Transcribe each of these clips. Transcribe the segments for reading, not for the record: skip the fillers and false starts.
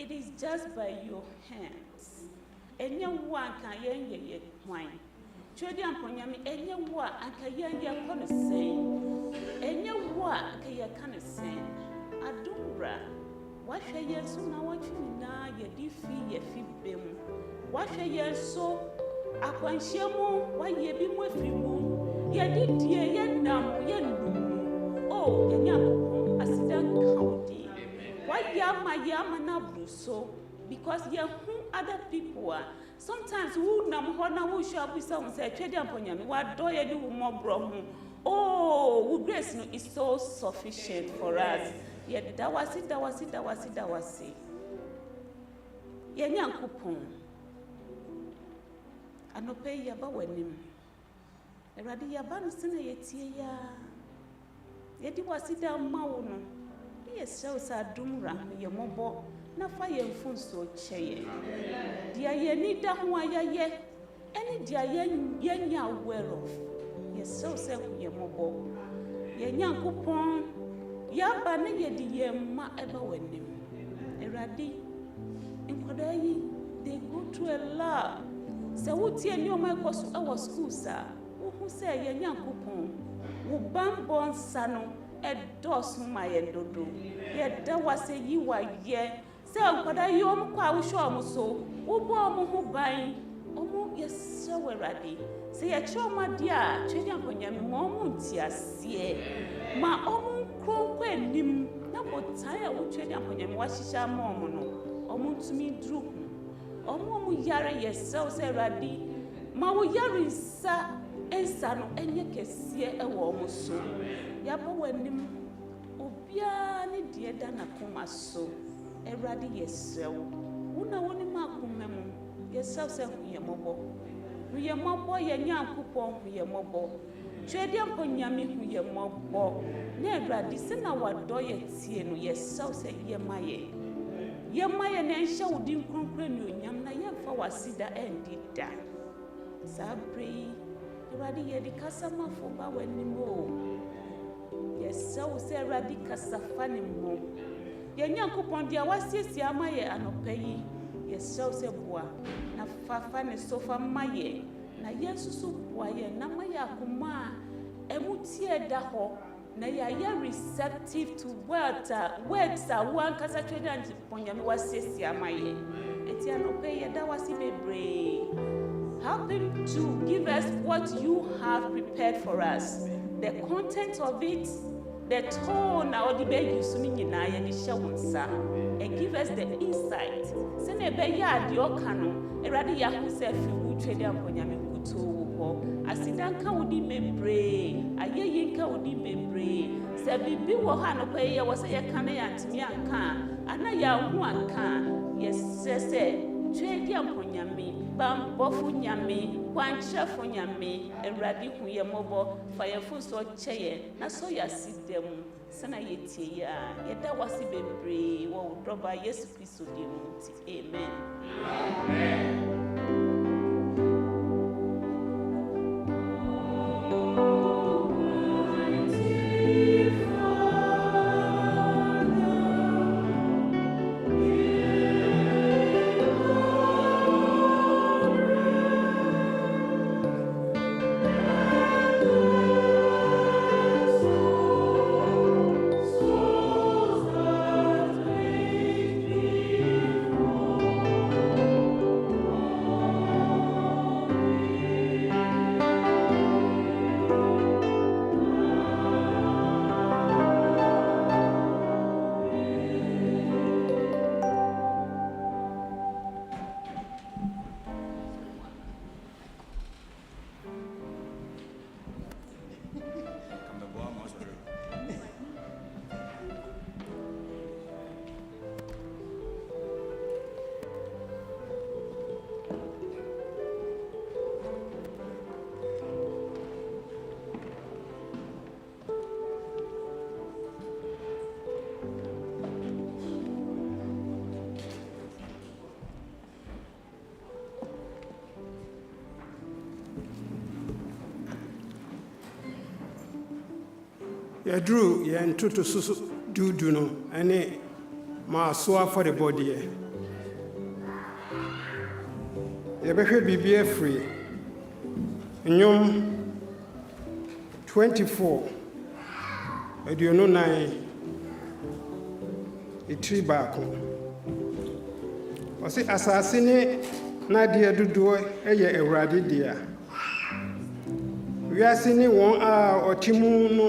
it is just by your hands. Any one can ye wine. Trade Amponyami, any one and can ye say. Any one can ye say. Adumra. What shall ye so now watching now ye defeat ye feet bim? What shall ye so? Aquantiamo, why ye be with you? Ye did ye nam, ye no. Oh, ye yam, a sedan county. Why yama na bruso? Because ye whom other people are. Sometimes who nam hona who shall be some say, Trade Amponyami, what do ye do more bro? Oh, grace no is so sufficient for us. Yet that was it. Ye nyankopon. Anope yaba wenim. Eradi yaba no sene yetie ya. Yedi wasida ma wo no. Ye sew sa dumra ye mobo na fa ye mfunso cheye. Dia ye ni da ho ayaye. Eni dia ye nya aware of. Ye sew se ye mobo. Ye nyankopon yaba ne yedi ye ma eba wenim. Eradi inkodayi they go through a lot. So what ye knew my course our school, sir? Who say ye nyankopon? Wo bambon sano e dos my endodo. Ye da was a ye wa ye. Say kwada yom kwa wo show mo so. Wo bo mo ho ban. Omo ye so werade. Say ye choma dia, Trade Amponyami mo mo ntiase. Ma omo kronko enim na botan a wo Trade Amponyami wa hihya mo mo no. Omo ntumi dru. Omo yare yesel se radi ma wo yare nsa ensa no enye kesie e wo mo so yabo wanim obia ne die da na koma so eradi yesel una woni ma komem yesel se huye mobo ye nyankopon huye mobo Trade Amponyami huye mobo na eradi se na wado ye tie no yesel se ye maye Yamaya Nansha would incomprehend yam na yamfa wasida endida. Sabri, Radi Yadicasama for Bawenimo. Yes, so say Radicasa funny mo. Yanyankupon dia was yes, Yamaya and Opay. Yes, so say bois. Na fafane sofa maye. Na yesu boye, Namaya kuma, emutie daho. Na ya receptive to words one kasa Trade Amponyami was yes yamaye eti anope da wasi bebre help him to give us what you have prepared for us, the content of it, the tone na odi be use mi nyina ya di hye wonsa and give us the insight se na be ya ade oka no erade ya hu se fi wu Trade Amponyami kuto wo asidanka wodi bebre ayeyi nka wodi bebre se bibi wo ha no kwa ye wo se ye kan ya ntimi anka ana ya hu anka yesese Trade Amponyami bambofu nyame kwanchefo nyame erade hu ye mobo fa ye fu so cheye na so ya sidem sana yetie ya yeda wasi bebre wo droba Yesu Kristo di mu amen. Amen. Yadru yen tutu susu dudu no ene ma soa for the body Yɛbɛhwɛ biribi afiri nnwom 24 aduonu-nan etiri baako. Ɔse asase ne n'adeɛ dodoɔ yɛ Awurade dea. Wiase ne wɔn a ɔte mu no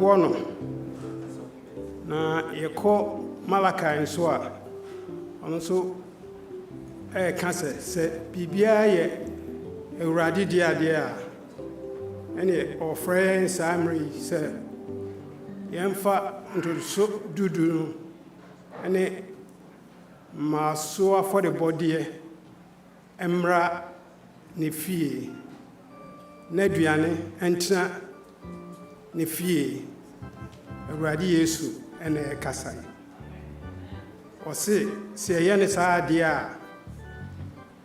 wɔ no. Na yɛkɔ Malakai nso a ɔno nso ɛka sɛ biribiara yɛ Awurade dea deɛ a ɛne ɔfrɛ yɛn saa mmere yi sɛ yɛmfa ntotoso dudu no ne maaso afɔrebɔdeɛ mmra ne fie na aduane ntena ne fie. Awurade Yesu ɛna ɛkasa yi. Ɔse sɛ ɛyɛ ne saa adeɛ a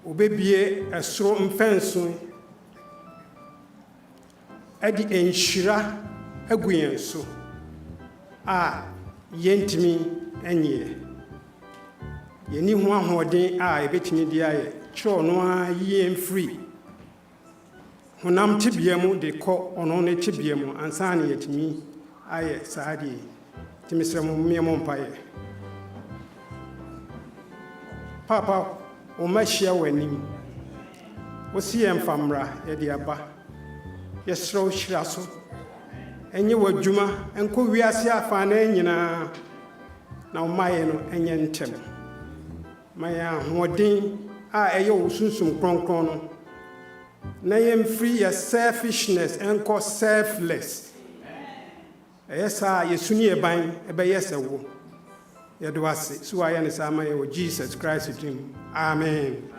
obɛbie ɛsoro mfɛnso ɛde nhyira agu yɛn so a yɛntumi nyɛ. Yɛni ho ahoɔden a yɛbɛtumi de ayɛ kyerɛ no a yɛn firi honam tebea mu de kɔ ɔno ne tebea mu ansa na yɛtumi ayɛ saa deɛ. Tumi srɛ mo mmea mo mpaeɛ. Papa, wo ma hyia w'anim. Wo si yɛn mfa mmara yɛde aba. Yɛsrɛ wo hyira so. Ɛnyɛ w'adwuma nkɔ wiase afa na nyinaa na wo mayɛ no ɛnyɛ ntɛm. Ma yɛn ahoɔden a ɛyɛ wo sunsum kronkron no na yɛmfiri yɛ selfishness nkɔ selfless. Ɛyɛ saa yɛsu ne yɛ ban ɛbɛyɛ sɛ wo. Yɛde wase so ayɛ ne saa ma yɛ wɔ Jesus Christ din. Amen.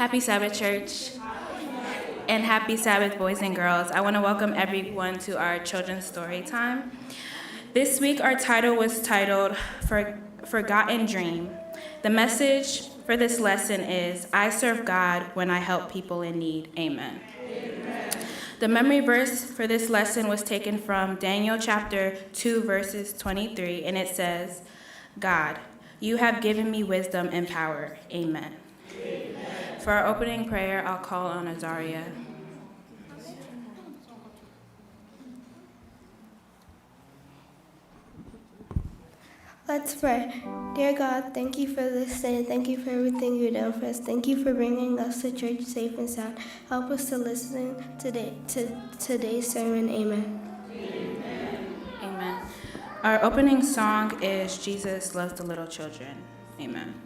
Happy Sabbath, church, and happy Sabbath, boys and girls. I want to welcome everyone to our children's story time. This week, our title was titled Forgotten Dream. The message for this lesson is, I serve God when I help people in need. Amen. The memory verse for this lesson was taken from Daniel chapter 2, verses 23, and it says, God, you have given me wisdom and power. Amen. For our opening prayer, I'll call on Azaria. Let's pray. Dear God, thank you for this day. Thank you for everything you've done for us. Thank you for bringing us to church safe and sound. Help us to listen to today's sermon. Amen. Amen. Our opening song is Jesus Loves the Little Children. Amen.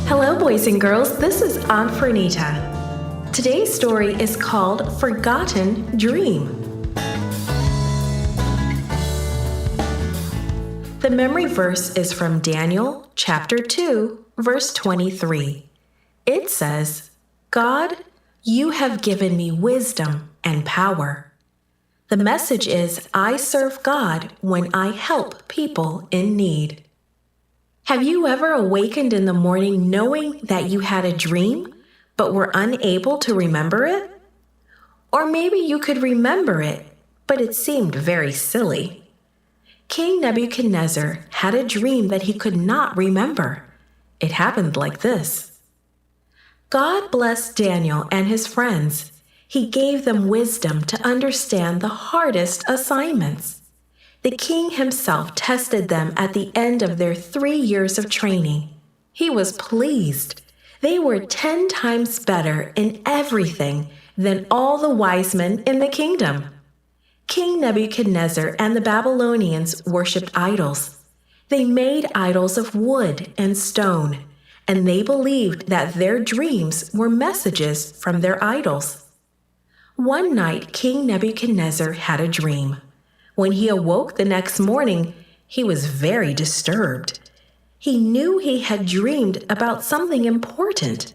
Hello, boys and girls. This is Aunt Fernita. Today's story is called Forgotten Dream. The memory verse is from Daniel chapter 2, verse 23. It says, God, you have given me wisdom and power. The message is, I serve God when I help people in need. Have you ever awakened in the morning knowing that you had a dream, but were unable to remember it? Or maybe you could remember it, but it seemed very silly. King Nebuchadnezzar had a dream that he could not remember. It happened like this. God blessed Daniel and his friends. He gave them wisdom to understand the hardest assignments. The king himself tested them at the end of their 3 years of training. He was pleased. They were 10 times better in everything than all the wise men in the kingdom. King Nebuchadnezzar and the Babylonians worshipped idols. They made idols of wood and stone, and they believed that their dreams were messages from their idols. One night, King Nebuchadnezzar had a dream. When he awoke the next morning, he was very disturbed. He knew he had dreamed about something important.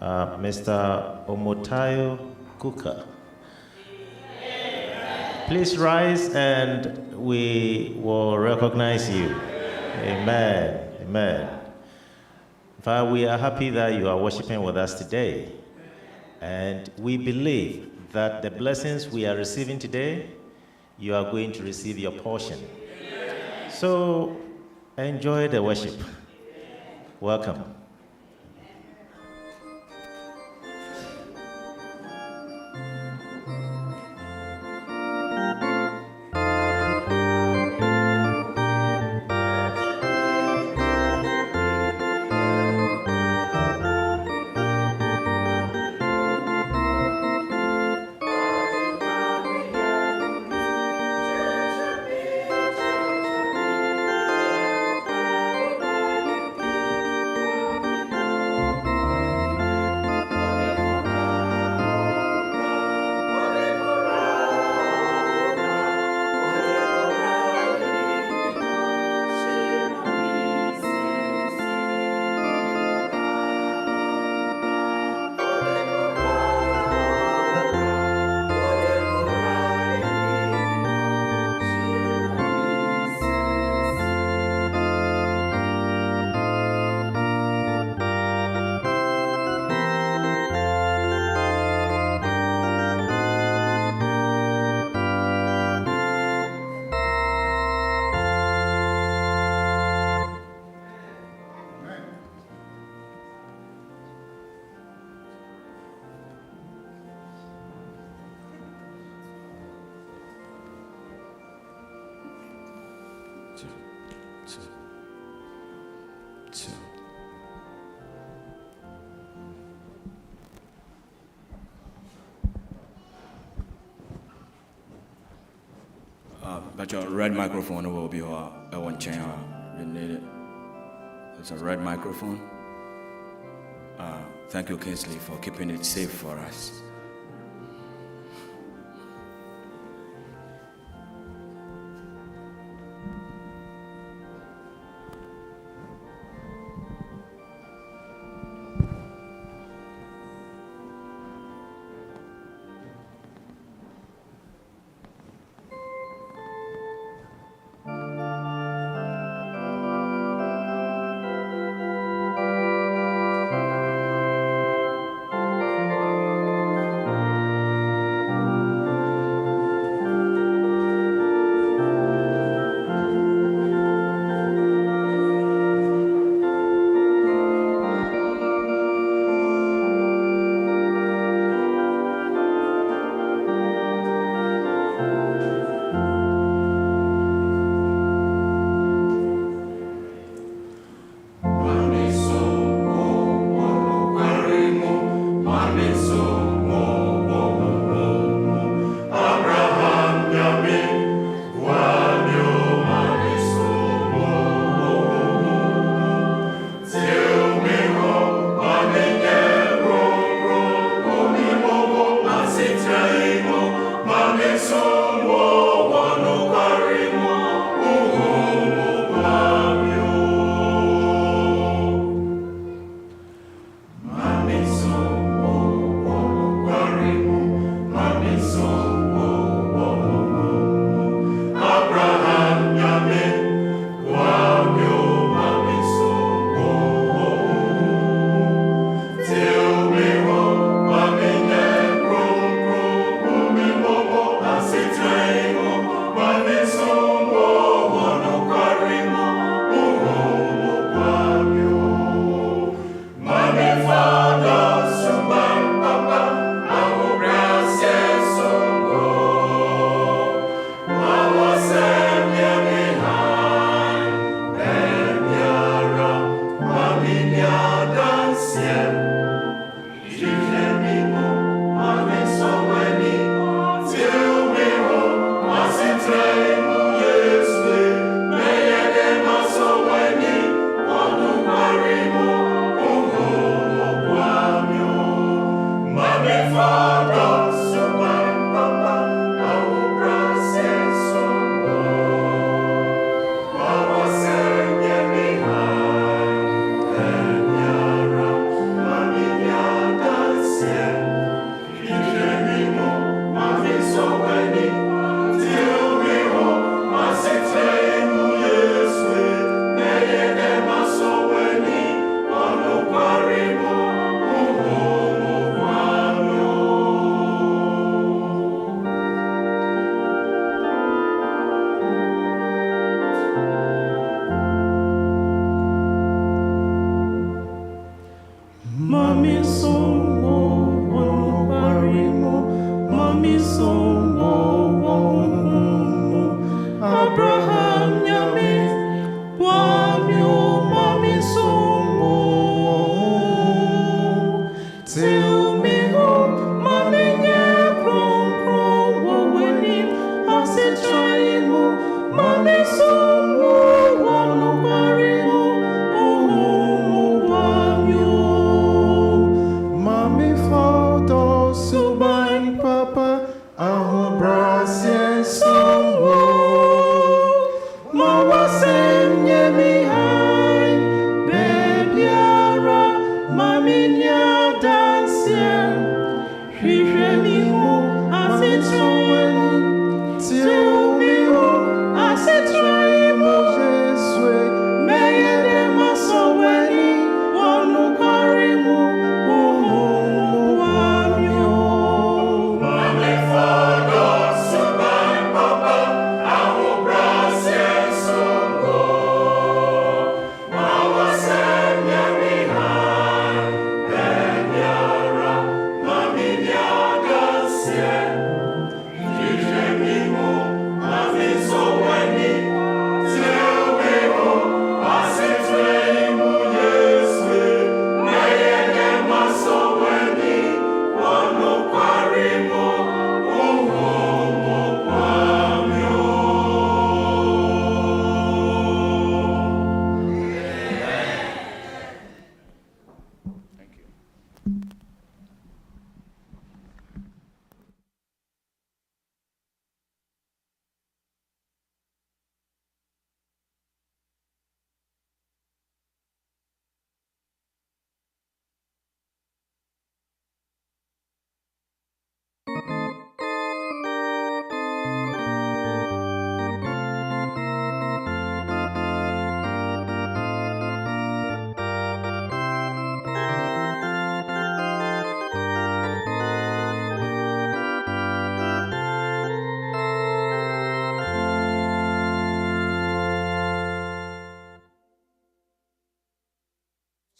Mr. Omotayo Kuka. Please rise and we will recognize you. Amen. Amen. Father, we are happy that you are worshiping with us today. And we believe that the blessings we are receiving today, you are going to receive your portion. So enjoy the worship. Welcome. But your red microphone will be one chain. You need it. It's a red microphone. Thank you, Kingsley, for keeping it safe for us. Mami songo wonu barimo, mami songo wonu Abraham nyami wamyo mami songo Tiumiho mami nye kron kron woweni asitraimu mami songo wonu barimo Mami foto suban papa aho brasien songo Mawa senye mi hai bebiara mami nya dansien Hihre mi mu asitroweni Tiumi mu asitraimu Jesue meyede masoweni Wonu karimu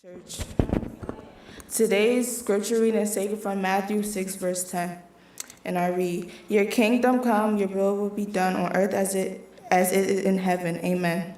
Church. Today's scripture reading is taken from Matthew 6, verse 10. And I read, Your kingdom come, your will be done on earth as it is in heaven. Amen.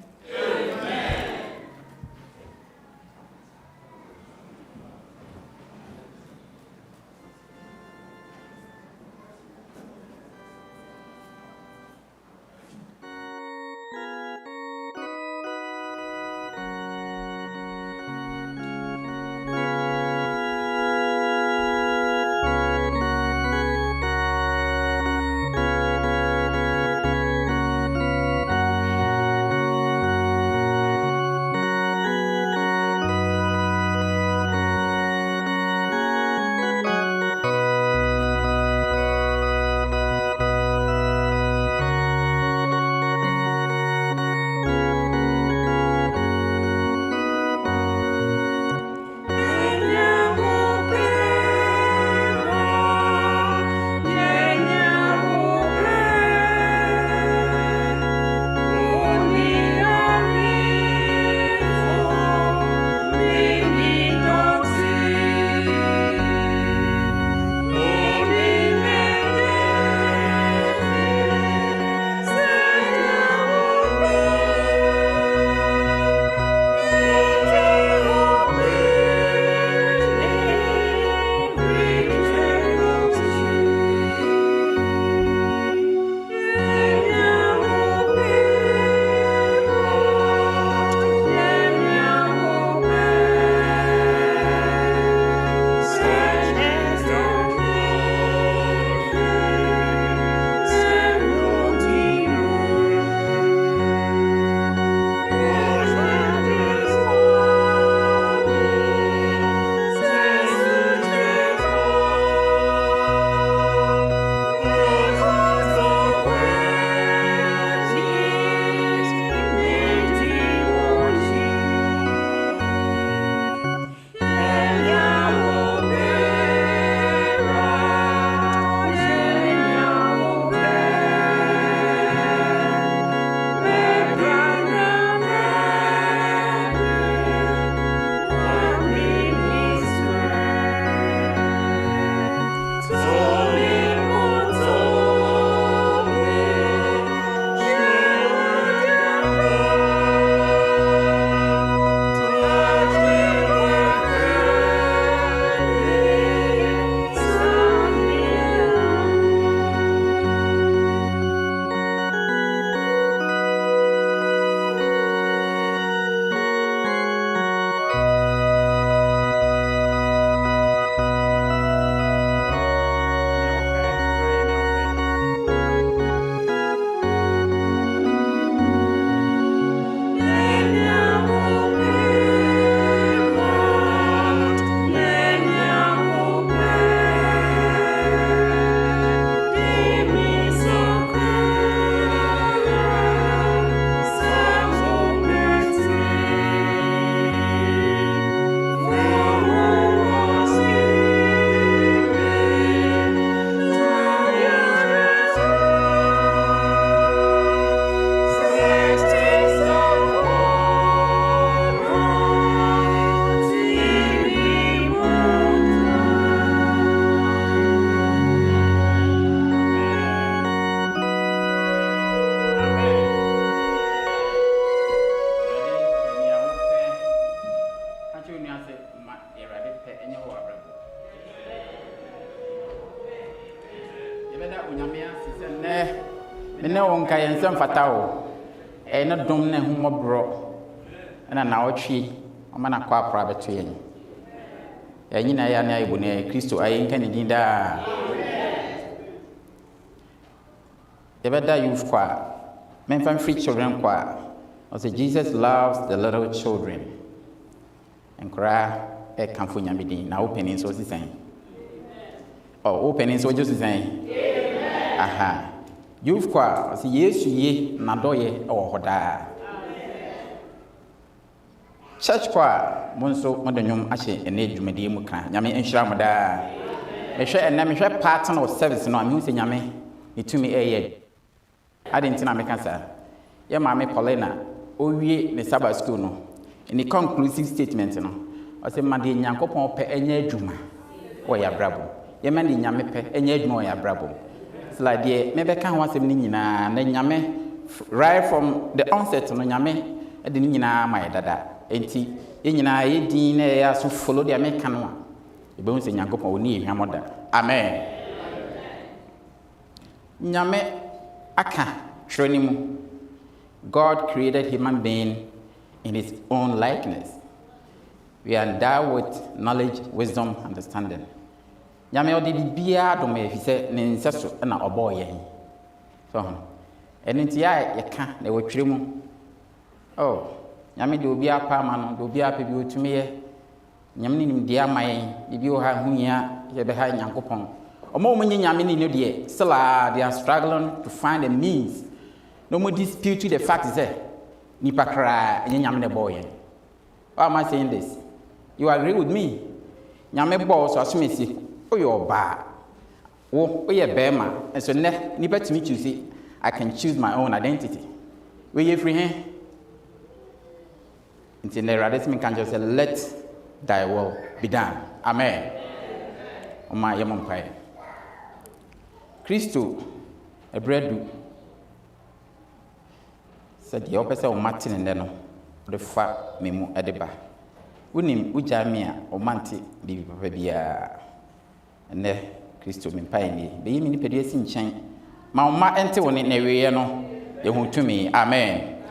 ma erade pe enye wo abrabo yebeda onyame asise ne me ne wonka yensem fata wo na dom na humobro na otwe oma na kwa pra beto yen nyina ya na ibu ne Kristo ayi nka ne din da yebeda youth kwa men fan free children kwa also Jesus loves the little children and cry e kanfo nyame din na opening so sisan opening so just sisan aha youth kwa also Yesu ye na doye e wo hoda church kwa monso modanyum ahye ene dwumadi mu kan nyame enhyira mo da mehwe partner of service no am hu se nyame itumi eye adentina meka sa ye maame Paulina owie ne Sabbath school no ni conclusive statement no o se made nyankopon pe enye adwuma o ya brabo ye mande nyame pe enye adwuma o ya brabo slide ye me beka ho asem ni nyina na nyame right from the onset no nyame de ni nyina mai dada enti ye nyina ye din na ya so follow the American no e be hu se nyankopon oni ehwamoda amen nyame aka tronimu God created human being in his own likeness. We are endowed with knowledge, wisdom, understanding. Nyame odi bibia do me fi se ne nseso na obo ye. So enti ya yeka na wotwere mu. Oh, nyame de obi apa ma no, de obi apa bi otumi ye. Nyame ni nim dia mayen, bibi o ha hunya ye be ha nyankopon. Omo mo nyame ni no de still they are struggling to find a means. No more dispute to the fact is that nipa kra nyame ne boy. Why am I saying this? You agree with me? Nyame boss so asumesi oyo ba. Wo oye bema and so ne nipa to me choose I can choose my own identity. We ye free hand. Until the radism can just say let thy will be done. Amen. O my yamon pai. Christo a bread said the opposite of Martin and then the fat memo at the bar. Unim ujamia or manti be babia and there Christo me piny, be many pedias in chain. Mamma enter one in a way, no, you won't to me, amen.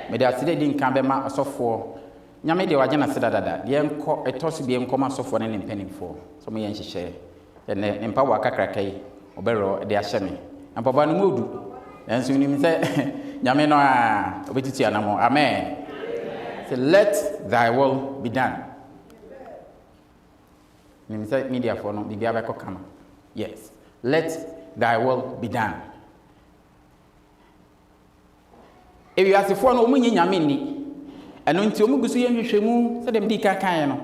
May I say didn't come back or so for Yamade Wajana said that the uncle a toss be uncommon so for an penny for so me and she share and then empower Kakrake or barrow the Ashami and Papa Mudu. And so you say, Yameno, obetiti anamo, amen. Say, let thy will be done. You say, media for no, the Biabako come. Yes, let thy will be done. If you ask for no money, Yamini, and until Mugusu Yemu, said them Dika Kayano.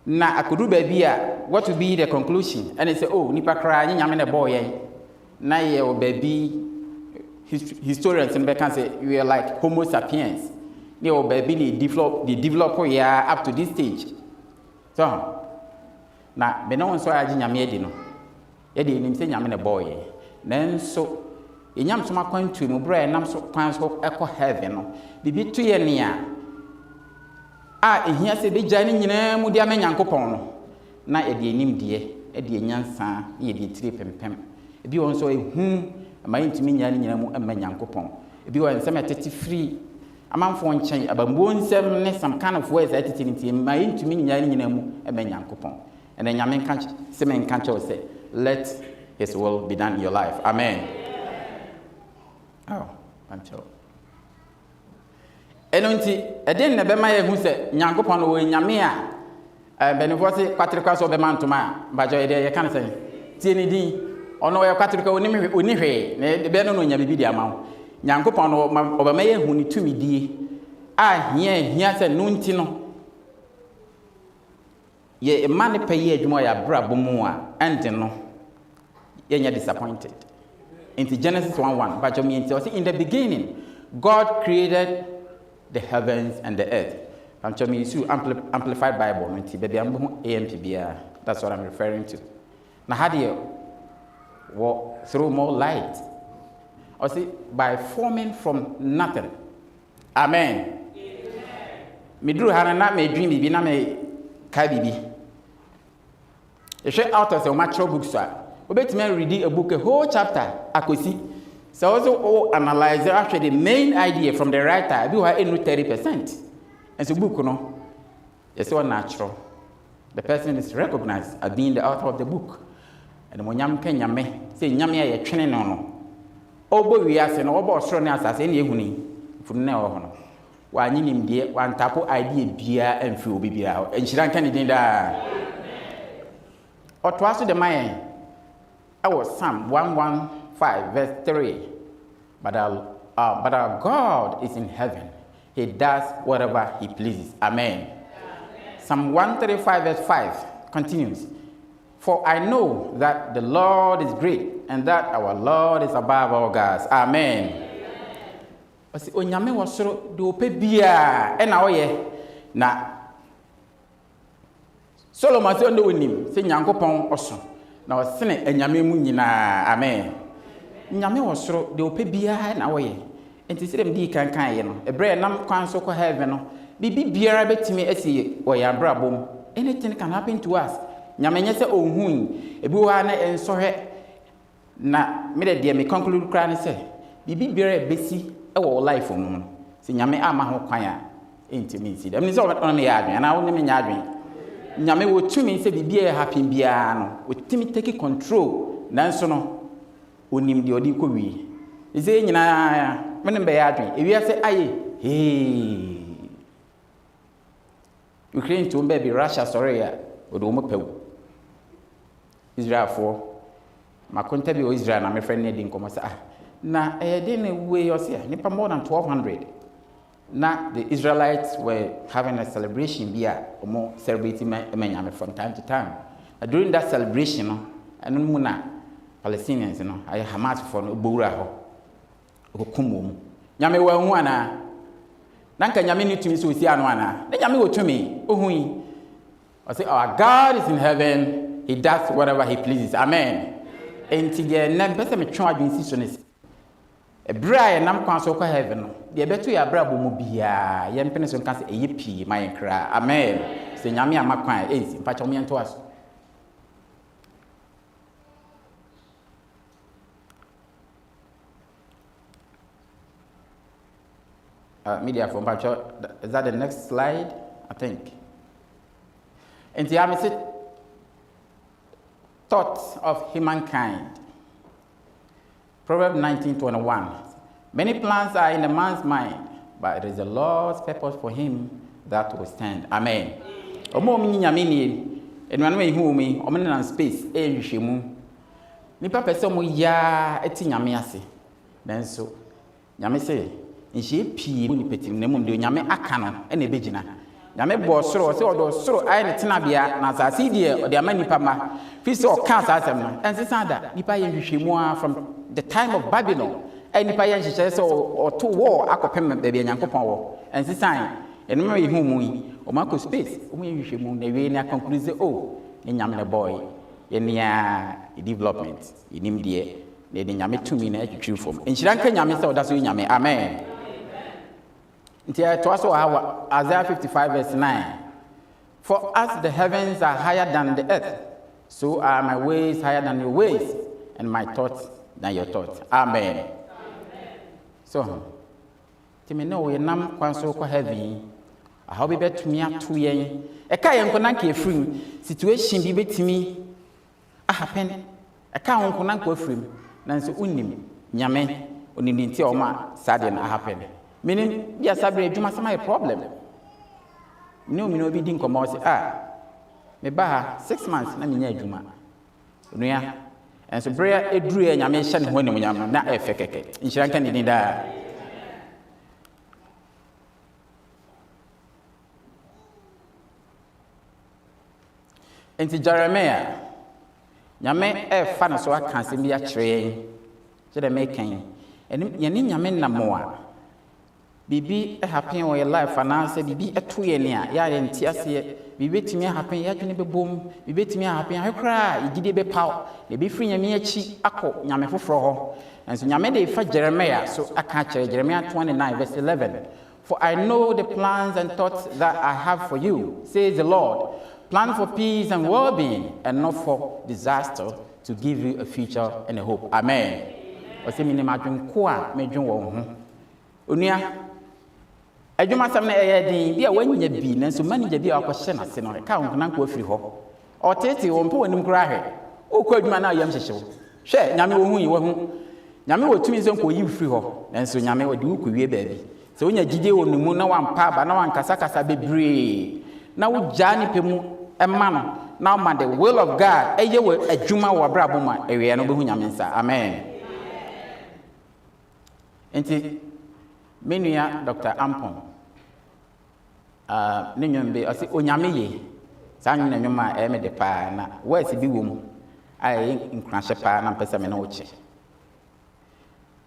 Na I could do baby, what would be the conclusion? And they say, oh, Nipa crying, Yamina boy, na ye or baby. Historians and can say we are like Homo sapiens. They will be develop up to this stage. So now, be no one so aji nyame edi no. Edi nim say nyame na boy. Then so enyam so makwantu no bra nam so kwan so ekọ heaven no. Bibi to ye nea. Ehia se be jani nyina mu dia menyankopon no. Na edi enim die, edi enyansa, ye di tire pempem. Ebi won so ehu ma yintimi nyane nyina mu emma nyankopon ebi wa nsem atete free amanfo nchen abambo nsem ne some kind of words atete nti ma yintimi nyane nyina mu emma nyankopon and then nyame kan se men kan cho say let his will be done in your life amen oh ancho enonti eden na be ma ye hu se nyankopon no we nyame a benefo se kwatrikwa so be mantoma ba jo ye kan say tie ni din ono ya katrika onihwe na be no nya bibi di ama nyankopon no obama ye hu ni tumidie hia se no nti no ye mane pe ye adwuma ya brabo mu a end no ye nya disappointed into Genesis 1:1 but in the beginning God created the heavens and the earth. Amplified Bible baby AMPBR, that's what I'm referring to. Now how do you throw more light? Or see, by forming from nothing. Amen. Me drew Hannah, me dream, be na me Kabibi. If you out of the macro books, obey read a book, a whole chapter, I could see. So also analyze actually the main idea from the writer, we are in 30%. And so book, it's so natural. The person is recognized as being the author of the book. And when Yam can Yame, say Yamia a training on. Obo we are saying, Obo Australians as any huni, from now. One in dear, one tapo idea beer and fuel be out, and she don't can that. Or twice to the mind. I was Psalm 115, verse 3. But our God is in heaven. He does whatever he pleases. Amen. Psalm 135, verse 5 continues. For I know that the Lord is great and that our Lord is above all gods. Amen. Onyame was so do pebia and awoye na Solomon say ndo wonim say Nyankopon oso na osene anyame mu nyina. Amen. Nyame was so do pebia na awoye enti say dem di kankan ye no ebre nam kwan so ko heaven no bibi biara betimi asi oya brabom. Anything can happen to us. Nyame nye say ohun ebi wa na ensohwe na me de me conclude kra ne say bibi biara besi ewo life no se nyame ama ho kwan a intimi si dem ni so on me ya adwen na wo ne me nya adwen nyame wo tumi se bibia happen bia no wo timi take control nanso no onim de odi ko wi ise nyina me ne be ya adwen ewi ase aye Ukraine to be Russia sorry ya odo mo pew Israel for makonta bi o Israel na me friend ne din komo sa na didn't weigh us here. More than 1,200. Now the Israelites were having a celebration here, or more celebrating from time to time. During that celebration, I don't know Palestinians, I Hamas for Bura ho Kumum. Yame wa wana. Nanka Yame need to me so see anwana. Then Yame go to me. Oh, I say our God is in heaven. He does whatever he pleases. Amen. And together, never better me try to insist. A bright nam kwan so ko heaven no de beto ya brabo mu bia ye mpene so nka se eyipi my kra. Amen. Se nyame amakwan ensi mpacha mo yento aso media for mpacha. Is that the next slide? I think. And the am say thoughts of humankind. Proverbs 19:21. Many plans are in a man's mind, but it is the Lord's purpose for him that will stand. Amen. Omo mi nyame ni enwanu me hu mi omo na space ehwehwemu. Nipa pese omo ya eti nyame ase. Nanso nyame se nhye pii mu nipetim na mum de nyame aka no na ebegina. Nyame bo soro se odo soro ai ne tena bia na asase die ode ama nipa ma. Fi se o kan asasem no. Ensesa da nipa ye hwehwemu a from the time of Babylon, any payan she says or to war, akopem baby and Yankopon war, and this time, and Mary whom or Marco space, we should moon the way na conclude, oh, in Yamina boy, in the development, in him dear, they didn't yam it to me, and you from. And she don't can yam so that's what yam. Amen. Until to also our Isaiah 55, verse 9. For us the heavens are higher than the earth, so are my ways higher than your ways, and my thoughts than your thoughts. Amen. Amen. So, Timmy, no, we nam kwan so ko heavy. I hope bet me up 2 years. A kayan konanke free situation be betimi. A happen. A kayan konanko free. Nanso unim nyame onini nti o ma sade na happen. Meaning, ya sabre juma sama problem. No, me no be din komo say me ba 6 months na me nya juma. Onua and so prayer edru e nyame hye ne ho ne nyame na efe keke inshira kan ni da enti Jeremiah nyame fa na so aka asem bi a kire je de mekan eni yene nyame namoa bibi happen wo your life ananse bibi eto ye ne a ya ye nti ase bibi timi happen ya dwene bebom bibi timi happen ahekra igide be paw ne bi firi nyame achi akọ nyame foforo ho enso nyame de fa Jeremiah so aka kire Jeremiah 29 verse 11. For I know the plans and thoughts that I have for you, says the Lord, plan for peace and well-being, and not for disaster, to give you a future and a hope. Amen. Ose mi ne madwen ko a medwen wo ho. Onua adwuma sam na din bia wanya bi nanso manager bia akɔhye na se no ka ho nan ko afiri hɔ. Ɔtete wo mpo wanim kura hwɛ. Okɔ adwuma na ayam hyehyew. Hwɛ nyame wo hu yi wo hu. Nyame wo tumi nso ko yi firi hɔ. Nanso nyame wo de wo kɔwie baabi. Sɛ wonya gide wo numu na wampa ba na wankasa kasa bebree. Na wo gya ni pemu emma no. Now man the will of God eye we adwuma wo brabo ma ewe no behu nyame nsa. Amen. Enti menua Dr. Ampon ne nwombe ɔse onyame ye saa nwene nwoma me de pa na wasi bi wom ai nkrahye pa na mpesa me na wo che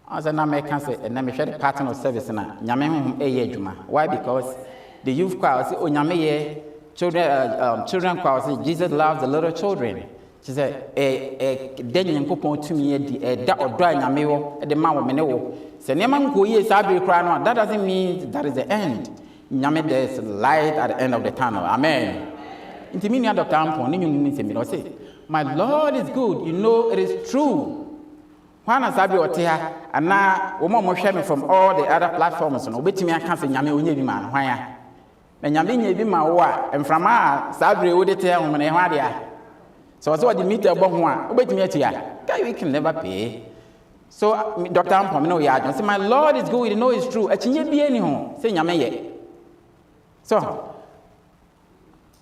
asa na me kan se na me hwede pattern of service na nyame hom eye adwuma. Why? Because the youth choir ɔse onyame ye children choir ɔse Jesus loves the little children. She said den nyankopɔn tumi di da ɔdɔ nyame wo de ma wo me ne wo se ne man ko ye saa be kra no. That doesn't mean that is the end. Nyame, there is light at the end of the tunnel. Amen. Inti mi nia Dr. Ampon ni nyum se mi no say, my Lord is good. You know it is true. Wana sabi ote ha ana wo mo hwɛ me from all the other platforms no obetimi aka se nyame onye bi ma no hwan ya. Na nyame nya bi ma wo a emframa a sabre wo de te ho me ne hwan de a. So the meter bo ho a obetimi atia. Guy we can never pay. So Dr. Ampon no ya say my Lord is good. You know it's true. Achinye bi ani ho say nyame ye. So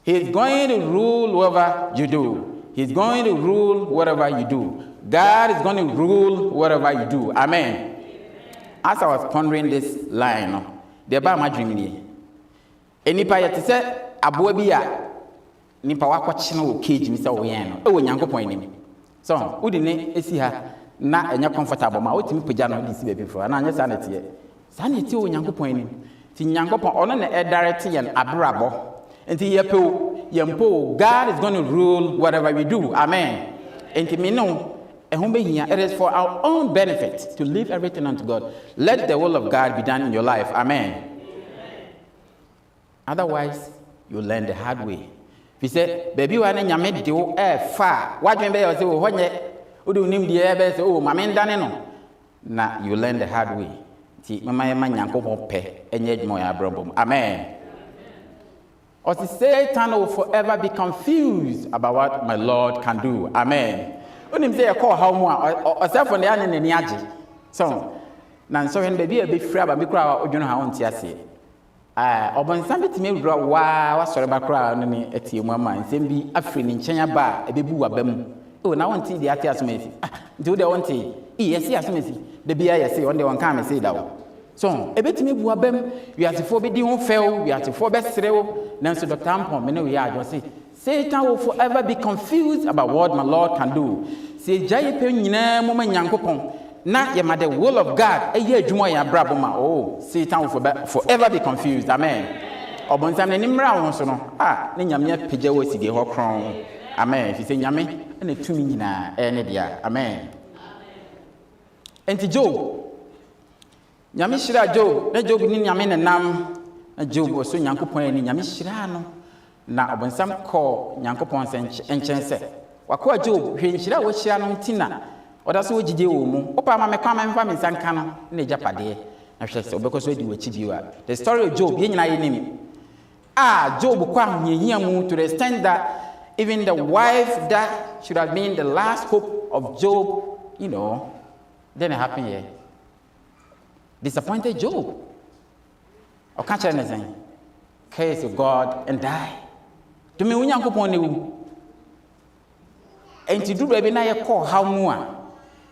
he's going to rule whatever you do. He's going to rule whatever you do. God is going to rule whatever you do. Amen. As I was pondering this line, the about my dream ni. Enipa yete se aboa bi a nipa wakɔkye no cage mi se wo yen no. E wo Nyankopɔn anim. So, udi ne esi ha na enya comfortable ma wotimi pagya no di si be before. Na anya sa na tie. Sa na tie wo Nyankopɔn anim. Ti Nyankopɔn ono na e direct yen abrabo. Enti yempo God is going to rule whatever we do. Amen. Enti me no it is for our own benefit to leave everything unto God. Let the will of God be done in your life. Amen. Otherwise, you learn the hard way. If you say, baby, when you make do far, what you may say, when you name the air, say, oh, my man done no. Now you learn the hard way. See, my man yanko pay and yet more problem. Amen. Or to Satan will forever be confused about what my Lord can do. Amen. When him say a call how more or self on the end in the niaji. So now so when baby a bit free about me cry or you know how on tiasi. Oban somebody to me draw wow sorry about cry on me at your mama and send be a friend in China bar a baby wabem. Oh now want the atias me. Do they want to yes yes me the beer say one day one come and say that. So a bit me wabem we have to forbid you fail we have to forbid srew Nancy Dr. Ampon me no we are just say Satan will forever be confused about what my Lord can do. Say jai pe nyina mo Nyankopɔn na ye ma the will of God eye adwuma ya brabo ma. Oh, Satan will forever be confused. Amen. Obonsam ne nimra wo so no ne nyame pagya wo sidie ho kron. Amen. Fi say nyame na tumi nyina ne dia. Amen. Enti Job nyame hyira Job na Job ni nyame ne nam na Job so Nyankopɔn ni nyame hyira no na obonsam call Nyankopɔn enchen wakɔ Job hwe nhyira wo hyira no ntina oda so wogide wo mu opa ma mekwa ma mfa mensanka no na japade na hwɛ sɛ obekɔ so di wachi biwa. The story of Job ye nyina ye nim Job kwa hihia mu to the extent that even the wife that should have been the last hope of Job, you know, then it happened here. Disappointed Job. Or can't you anything? Curse of God and die. To me, Nyankopɔn ne and to do baby na ye call how more.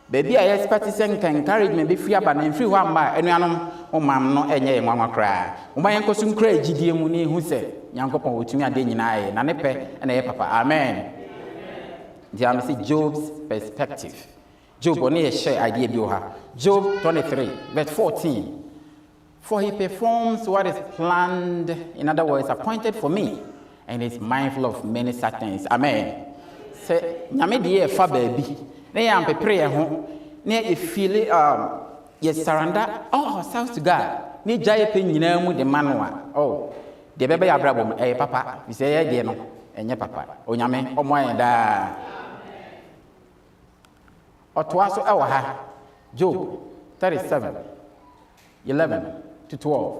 Baby I expect to send encouragement be free aba na free one ba enuanom o mam no enye nwanwa kra. O ma yenko sum kra gidie mu ne hu se Nyankopɔn otumi ade nyina ye na ne pɛ na ye papa. Amen. There see Job's perspective. Job only a share idea bi ha. Job 23 verse 14. For he performs what is planned, in other words, appointed for me, and is mindful of many satans. Amen. Say, nyame de fa baby. Na ya prepare ho. Na e feel ye surrender all ourselves to God. Ni jaye pe nyina mu de manwa. Oh, de bebe ya brabo papa. We say ye de no. enye papa onyame omoan da otoaso ewa ha Job 37:11-12.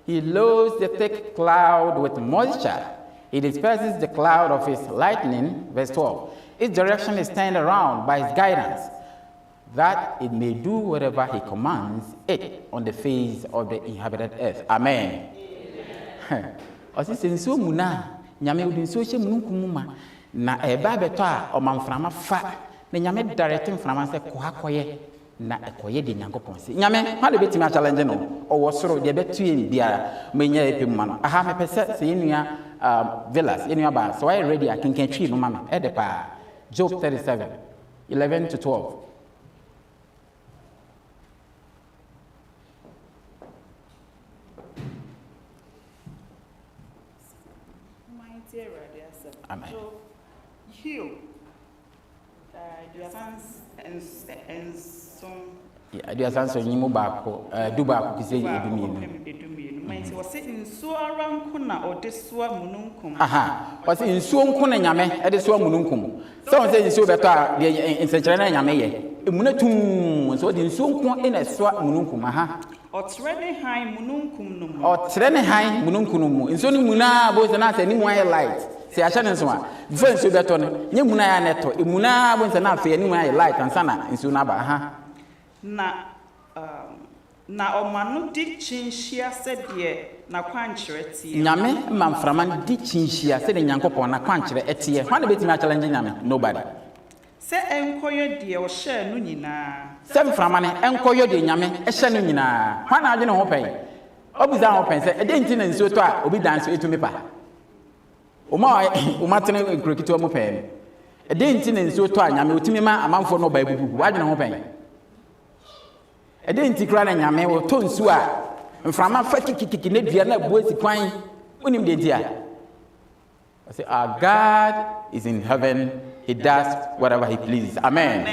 He loads the thick cloud with moisture. He disperses the cloud of his lightning. Verse 12. Its direction is turned around by his guidance, that it may do whatever he commands it on the face of the inhabited earth. Amen. Osisenso muna nyame udinso hye mununkumuma na eba beto a omamframa fa na nyame direct mframa se ko hakoye na ekoye de nyankopon se nyame ha de betimi a challenge no owo soro de betue bia menya epem no aha me pese se yenua villas yenua ba so I ready I can twi no mama e de pa Job 37:11-12. Amen. Heal. Yeah, so you move back, do back, say you do me. Was it in Suaram or this Swamunum? Aha, was in Suam Yame at the Swamunum. Someone says so better in Sajana Yame. Munatum, so in Sum in a Swamunum. Aha. Or Trene High Mununkum. Or Trene High Mununkum. In Sony Muna was an answer, any more light. Say I shall answer. Before so that on Yamuna Neto, Imuna went an affair, any more light and Sana in Sunaba. Na omanu di chinshia said ye na kwanchere tie nyame mamframan di chinshia said nyankopon na kwanchere etie hwan be timi challenge nyame nobody se enkoyo de o share no nyina se mframane enkoyo de nyame e hye no nyina hwan age ne ho pen obuza ho pen se e de nti na nsuo to a obi dance etumi pa oma tene krokito mo pen e de nti na nsuo to a nyame otumi ma amanfo no ba ebubu wage ne ho pen Edenti kra na nyame wo to nsu a mframa fa kikikiki na dua na buasi kwan unim de dia. I say our God is in heaven, he does whatever he pleases. Amen.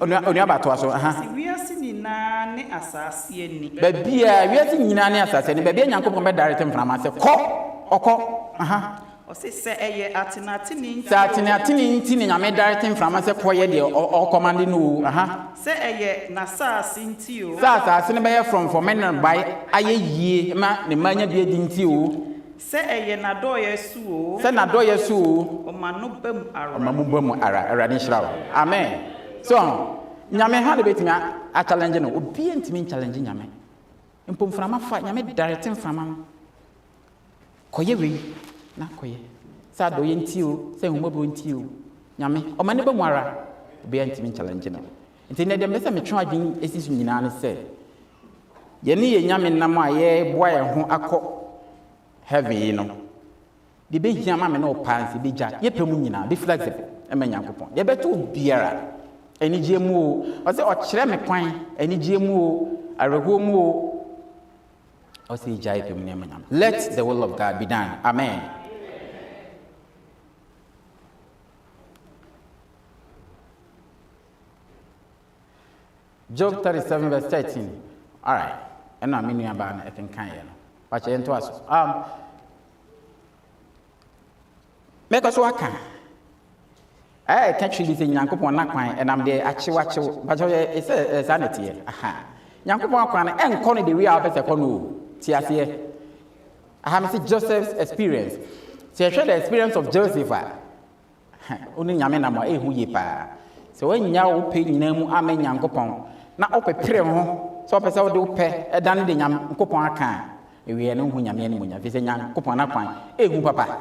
Oni abato aso aha. Wiase nyina ne asase ani. Babia wiase nyina ne asase ani babia nyankopon be direct mframa se okọ aha. O se eye atenateni nti ne nyame direct mframa se koye de o command no aha. Se eye na saase nti o. Saase ne be from for men by aye yie ma ne manya bi edi nti o. Se eye na do yesu o. Se na do yesu o. O ma no bam ara. O ma mu bam ara ara ni shira. Amen. So nyame ha de betimi a challenge no obi ntimi challenge nyame. Mpom mframa fa nyame direct mframa no. Koye we na koye sa do yenti o se huma bo nti o nyame o mane ba mu ara be antimi challenge no nti ne dem se me twa adwin esisu nyina ne se ye ne ye nyame nam a ye boa ye ho akọ heaven no de be hia ma me no panse be ja ye pemu nyina be flexible e ma nyankopon ye beto biara enigye mu o o se o kire me kwan enigye mu o areho mu o o se ja ye pemu ne ma nyam. Let the will of God be done. Amen. Job 37:13. All right. And I mean about I think can but you into us. Make us work. I catch you this in Yankopon na kwan and I'm there achiwachi but it's a sanity. Aha. Yankopon kwan and corner the real person kono. Tiasie. I have Joseph's experience. See I share the experience of Joseph. Only nyame na mo ehu ye pa. So when nya wo pe nyina mu amen Yankopon na opepere ho so opese wo de upe edan de nyam nkopon aka ewie no hu nyame ani munya fise nyam nkopon na kwan ehu papa.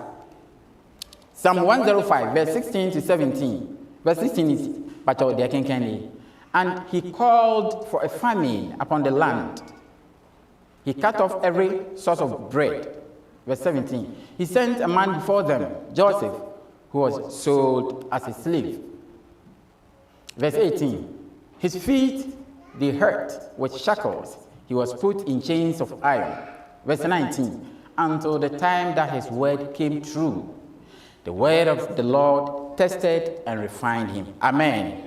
Psalm 105:16-17. Verse 16 is but they can and he called for a famine upon the land. He cut off every source of bread. Verse 17. He sent a man before them, Joseph, who was sold as a slave. Verse 18. His feet they hurt with shackles. He was put in chains of iron. Verse 19. Until the time that his word came true. The word of the Lord tested and refined him. Amen.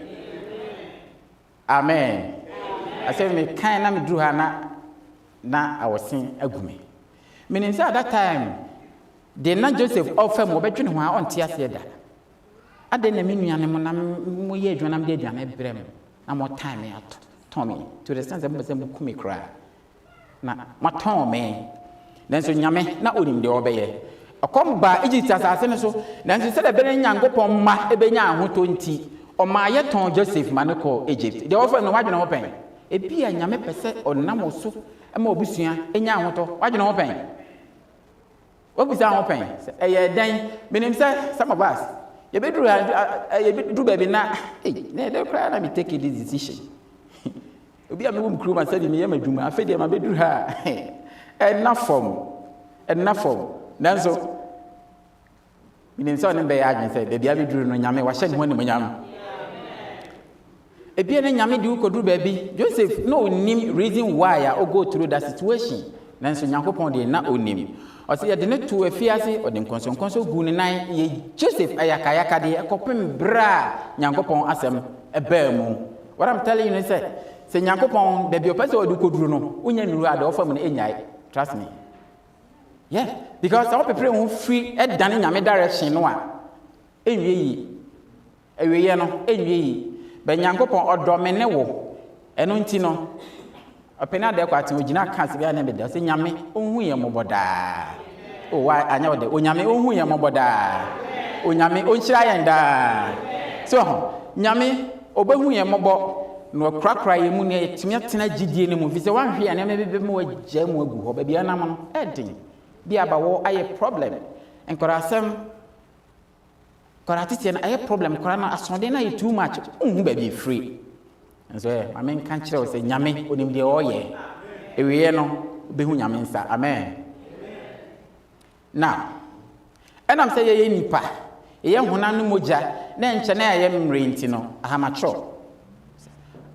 Amen. I said, me kind of drew her na I was seeing agumi. Meaning, at that time, de na Joseph offer mo betwe ne ho a onte ase da ade na me nuane mo na mo ye adwanam de aduane brem na mo time ato Tommy to the sense that mo kumi kra na maton me nanso nyame na onim de obeye akomba Egypt asase ne so nanso se de bere nyankopon ma ebenya ahoto nti o ma ye ton Joseph ma ne ko Egypt de offer no wadwene ho pen ebi a nyame pese onam so ma obusua enya ahoto wadwene ho pen obisa ho pen eye dan menim se some of us ye bedru baby na na de cry na me take this decision obi a me wom kru ma say me ye madwuma afede ma bedru ha enough nanso menim se onem be ya adwen say baby a bedru no nyame wa hye ne ho ne nyame ebi ene nyame di ukodru baby Joseph no nim reason why I go through that situation nanso nyankopon de na onim o say de ne to afiase o de nkonso gu ne nan ye Joseph ayakayaka de ekopem bra nyankopon asem eba mu. What I'm telling you is say nyankopon baby o pese o de ukodru no unya nuru ade o fam ne enyai, trust me. Yeah, because some people who free e dan nyame direction no a enwie yi ewiye no enwie yi be nyankopon odome ne wo eno nti no opena de kwate ogina kanse bia na be da se nyame onhu ye moboda o wa anya ode onyame onhu ye moboda onyame onchira ye nda so nyame obehu ye mobo no krakra ye mu ne timia tena gidie ne mu fi se wanhwe ya na me be mo agya mu agu ho ba bia na no edin bia ba wo aye problem enkorasem koratiti na aye problem korana asonde na too much unhu ba bi free nso I mean kan kire o se nyame onim de oye ewiye no behu nyame nsa amen now enam say ye nipa ye hona no moja na enche na ye mrenti no ahamacho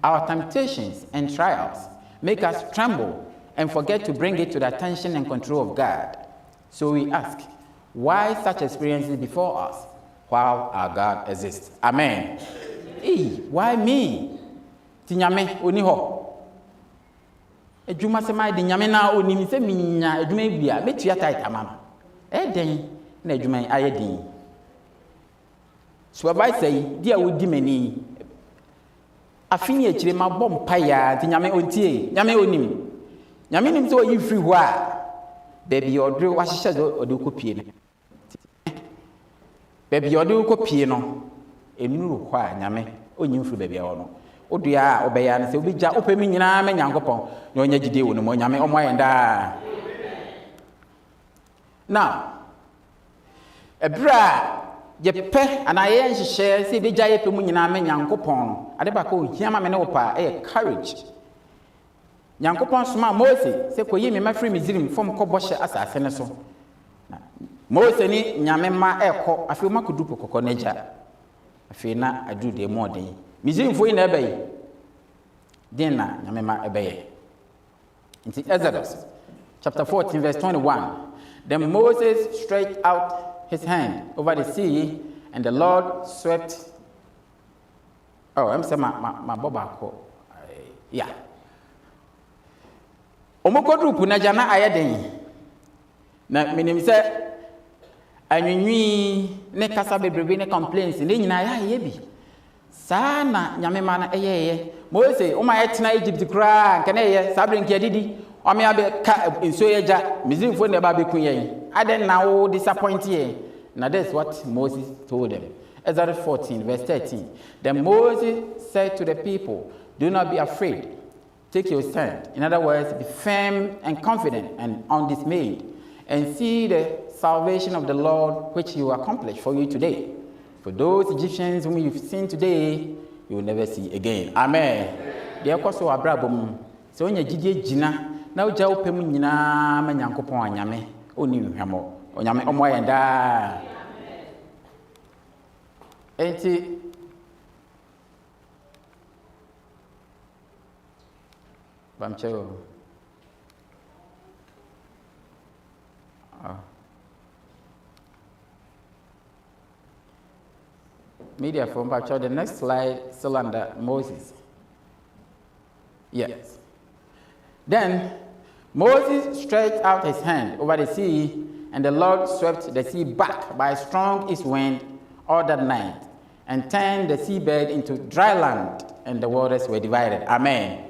our temptations and trials make us tremble and forget to bring it to the attention and control of God. So we ask, why such experiences before us while our God exists? Amen. Why me? Tinyame oni ho. Ejuma sema de nyame na oni mi se minya ejuma bia betua tight mama. Den na ejuma aye din. Supervisor yi dia wodi mani. Afini e kire ma bom paya tinyame ontie. Nyame onim. Nyame nim so yi free ho a baby odre wa hihye zo ode kopie ne. Baby ode kopie no enuru ho a nyame onyim free baby ho no. Odua obeya ne se obija opemi nyina ma nyankopon na onya gide wo no mo nyame omo ayenda. Now ebra je pe anaye nhihye se de gya ye pemu nyina ma nyankopon ade ba ko hiama me ne opa courage. Nyankopon soma Moses se koyi me mafri Misrim fom kobɔhye asase ne so. Moses ni nyame ma ekɔ afi ma kodu pokokɔ n'agya. Afi na adu de modern. Misrim fo ina ebe yi. Den na nyame ma ebe ye. In Exodus chapter 14 verse 21, then Moses stretched out his hand over the sea and the Lord swept. Oh, I'm saying my bobako. Yeah. Omokodrupu na jana ayeden na menim se anwinwi ne kasa bebrebe ne complaints ne nyina ya ye bi saa na nyame ma na eyeye Moses o ma yetena Egypt kra nke na ye sabre nke adidi o me abe ka enso yeja mizimfo ne ba be kun yen aden na wo disappoint ye na that's what Moses told them. Exodus 14 verse 13, then Moses said to the people, do not be afraid. Take your stand. In other words, be firm and confident and undismayed, and see the salvation of the Lord which He will accomplish for you today. For those Egyptians whom you've seen today, you will never see again. Amen. Dear Koso Abrabum, so when you jina, now Joe Pemu Nina, Manyankopon Yame, only Hamo, or Yame Omoy and da. Enti Bamcho. Media from Bamcho. The next slide, still under Moses. Yes. Then Moses stretched out his hand over the sea, And the Lord swept the sea back by a strong east wind all that night, and turned the seabed into dry land, and the waters were divided. Amen.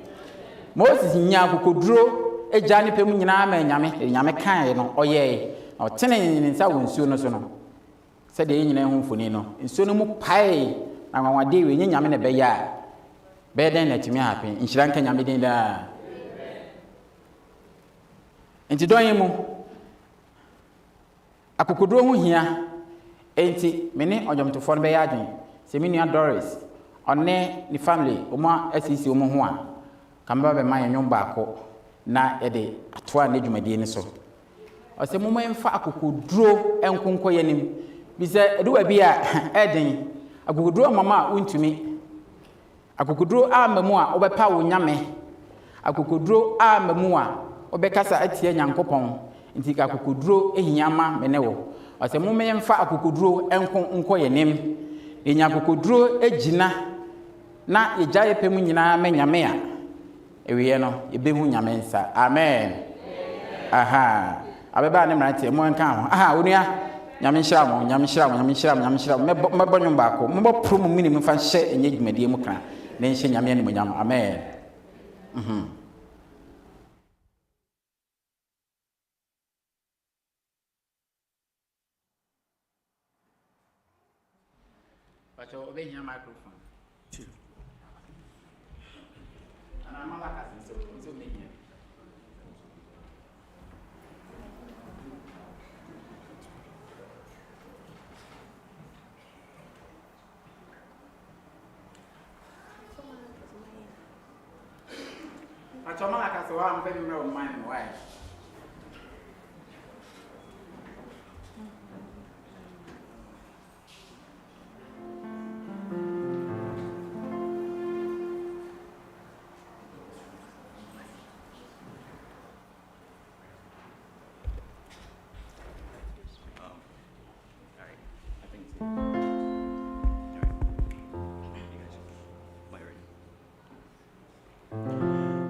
Moses nya kokoduro eja ne pemu nyina ma nyame kan no oyeye o tene ne nsa wo nsuo no so no se de nyina hu mfoni no nsuo no mu pai na nwanwade we nyame ne beya be den na timi happen nhira nka nyame den da enti don yimu akokoduro hu hia enti mene ojomtofo no be ya adwen se me nua Doris one ni family omo asisi omo ho a kamba be man nyom baako na ede atoa na dwumadie ni so ose mo mfa akokoduro enkonko yanim bi se eduwa bi a eden akokoduro mama untumi akokoduro amamu a obepa wo nyame akokoduro amamu a obekasa atie nyankopon nti akokoduro ehiama menewo ose mo mfa akokoduro enkonko yanim enya akokoduro ejina na ejaye pemu nyina menyame a ewiye no ebehu nyame nsa. Amen. Aha abeba ne mrante mo nka ho aha onua nyame nhyira mo mebo nyom baako mo bopro mo mini mfa hye enye dwumadie mu kan na nhyɛ nyame ne mo nyam. Amen. Pacho obehia microphone. I'm very well mind why.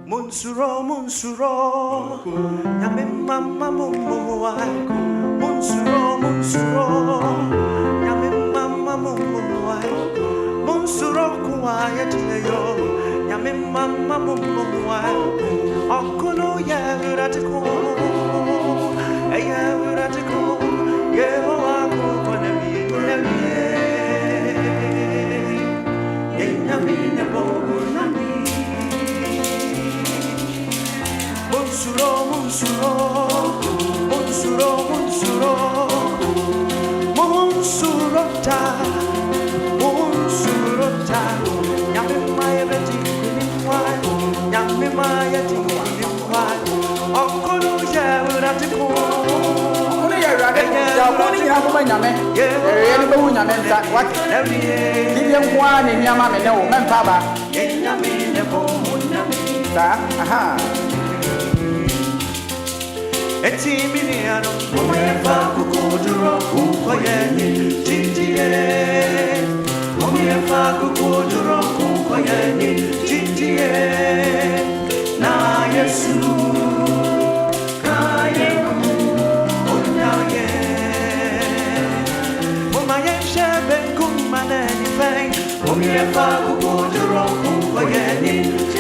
Munsuro, nyame mama mumuwai. Munsuro, nyame mama mumuwai. Munsuro kuwaya tileyo, nyame mama mumuwai. Okuno yavuratiko, yavuratiko, yewa kukona miye. Nyame nebo nami. Monsurota, nyame maya beti kunimwai, nyame maya tinimwai, okono yavuratiko, okono yavuratiko, nyame, yeni behu nyame nta, what? Ndiye mwa ni nyama meneo, mempaba, nyame nebo nyame, sa, aha. Etiminiano, omefa kukuduro kukoyeni, tintie. Omefa kukuduro kukoyeni, tintie. Na Yesu, kayemu, onyaye. Omaye shebe kumaneni feng. Omefa kukuduro kukoyeni,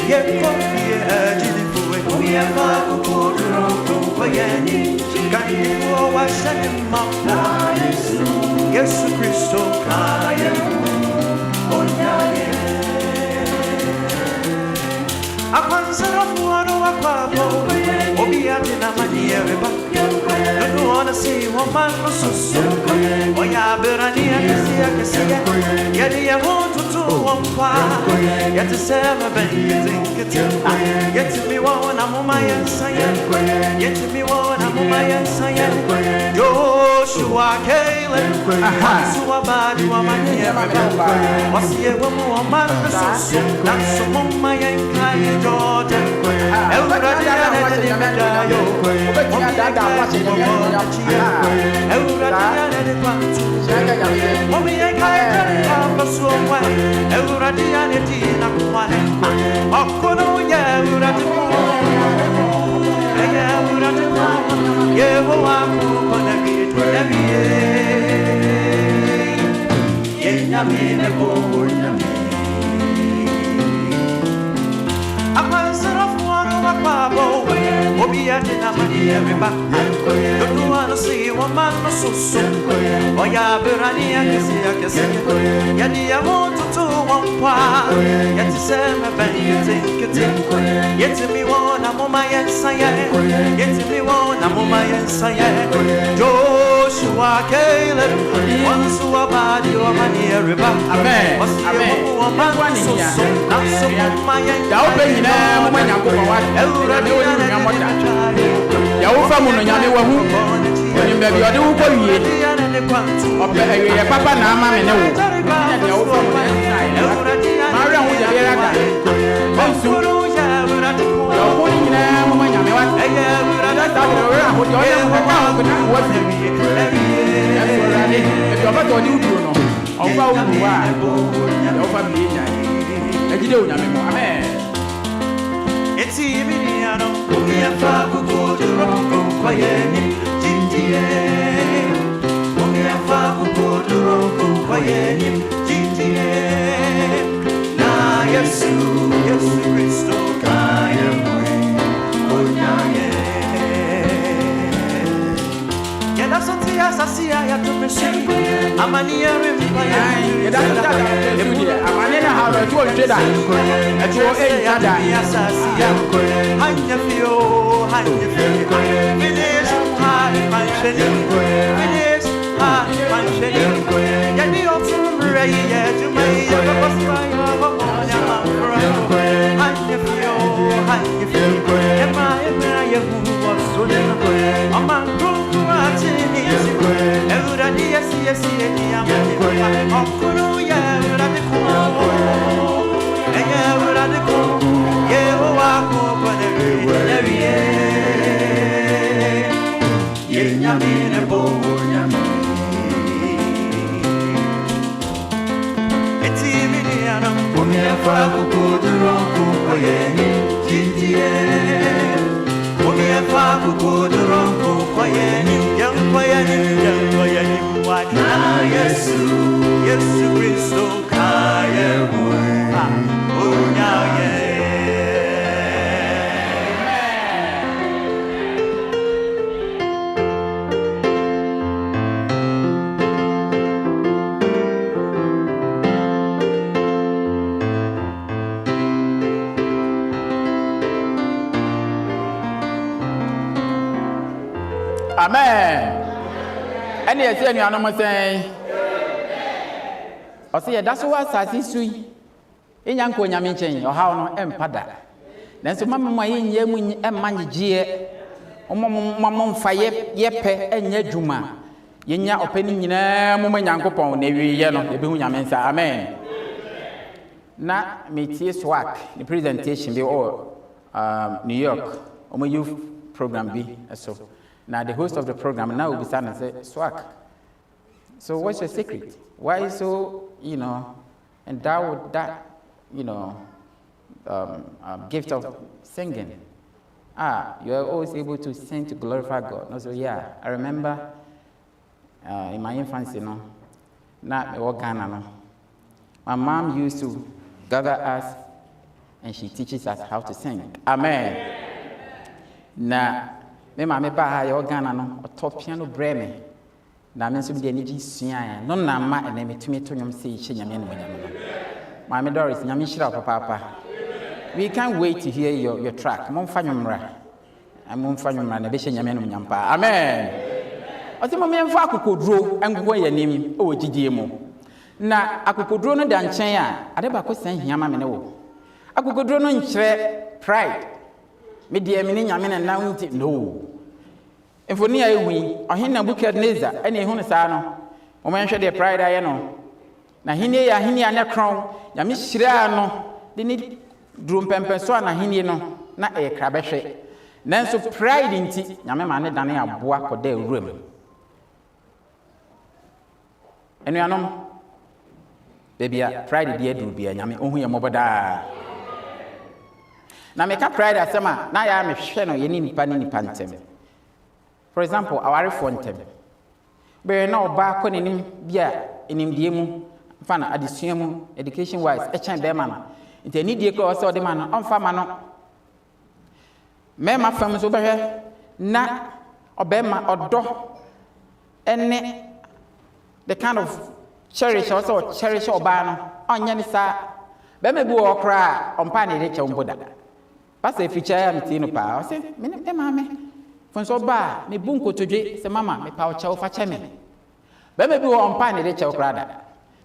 yekofie ajilifuwe. Omefa kukuduro kukoyeni, kayemu wasenema. Na Yesu, Yesu Kristo, kayemu. Apansara fuano wakwabo, obiati na maniereba. Don't wanna see one man no susu. Oya berani akisia, yadi ya hotu tu wampa. Yati sema benzinkiti, yati mi wana muma yansaya, yati mi wana muma yansaya. Joshua Caleb, Suwa badi wa maniereba. Wasiye wamu wa man no susu, nansu muma yankaya Jordan. Everybody had the Medayo. Everybody Don't want to see one man so soon. Oh, yeah, Berani, I can see, Yadi, I want to one part. Yet to say, my baby, you think it. Yet to me one, I'm on my inside. Yet to me one, I'm on my inside. Joshua, Caleb, once you are bad, you are money, everybody. Amen. One so soon. Not so my Yawofa mu no nyame wa hu onim ba bi ode wo kwa wie ope awie papa na ama me ne wo ya yawofa mu ma ri anwo ya bia da onsu yo ko ni na mo nyame wa da ta do ra ho yo na mo ka ho na wo fi ya so ra ni e bi oba to ni uduro no oba wu wa yawofa bi nya ejide o nyame mo amen. It's even I don't go to Ronco, Quayeni, Tintie. Only a far go to Ronco, Quayeni, Tintie. Na Yesu, Yesu Christo, Kayamwe, Onyaye. That's what I see. I have to pursue. I'm a near him. I'm a how to do it. I do Amen. And yes, you are not saying, I say, that's what I see. In Yanko Yamin, or how no empada. Then so, Mamma, my in Yemun and Manjie, or Mamma Faye, Yepe, and Yejuma. Yenya opening in a moment, Yanko Pon, every year, the Bunyaman, amen. Na me tie swag the presentation be all New York my youth program be so now the host of the program now will be standing and say swag, so what's your secret, why so endowed with that gift of singing? You are always able to sing to glorify God. No, so yeah, I remember in my infancy not Ghana my mom used to gather us and she teaches us how to sing. Amen. Na me mama ba ha yo Ghana no top piano breme na me so de energy sua no na ma na me tumi to nyom se hye nyame no nyame. Mama Doris nyame hira papa. We can't wait to hear your track. Mom fa nwomra. Mom fa nwomra na be hye nyame no nyampa. Amen. O se mom yemfa akokoduro engo yanim o gidie mu. Na akokoduro no da nchen a ade ba ko san hiama me ne wo. Akokoduro no nkyere pride. Me de me nyame na now nti no. Enfoni ayi wi ohen na Nebukadnezar ene hu ne saa no. O man hwe de pride aye no. Na hini ya hini ane kron nyame hyira no de ni drum pempen so na hini no na e krabe hwe. Nanso pride nti nyame ma ne dane aboa koda ewuram. Enuanom Bebia, pride dear do be a yammy, only a moboda. Now make a pride as summer, now I am a sheno, you need panini pantem. For example, our fontem. Be na oba ko nenim bia enimdie mu fa na adesua mu education wise e chan be ma na nti ani die ko so de ma no onfa ma no me ma fam so be na obema odo ene the kind of cherish also cherish oba no onye ni sa be me bi wo kra ompa ne de chew mboda pasa eficha ya mti no pa o se me ne ma me fonso ba me bu nkotodwe se mama me pa o chew fa che me be me bi wo ompa ne de chew kra da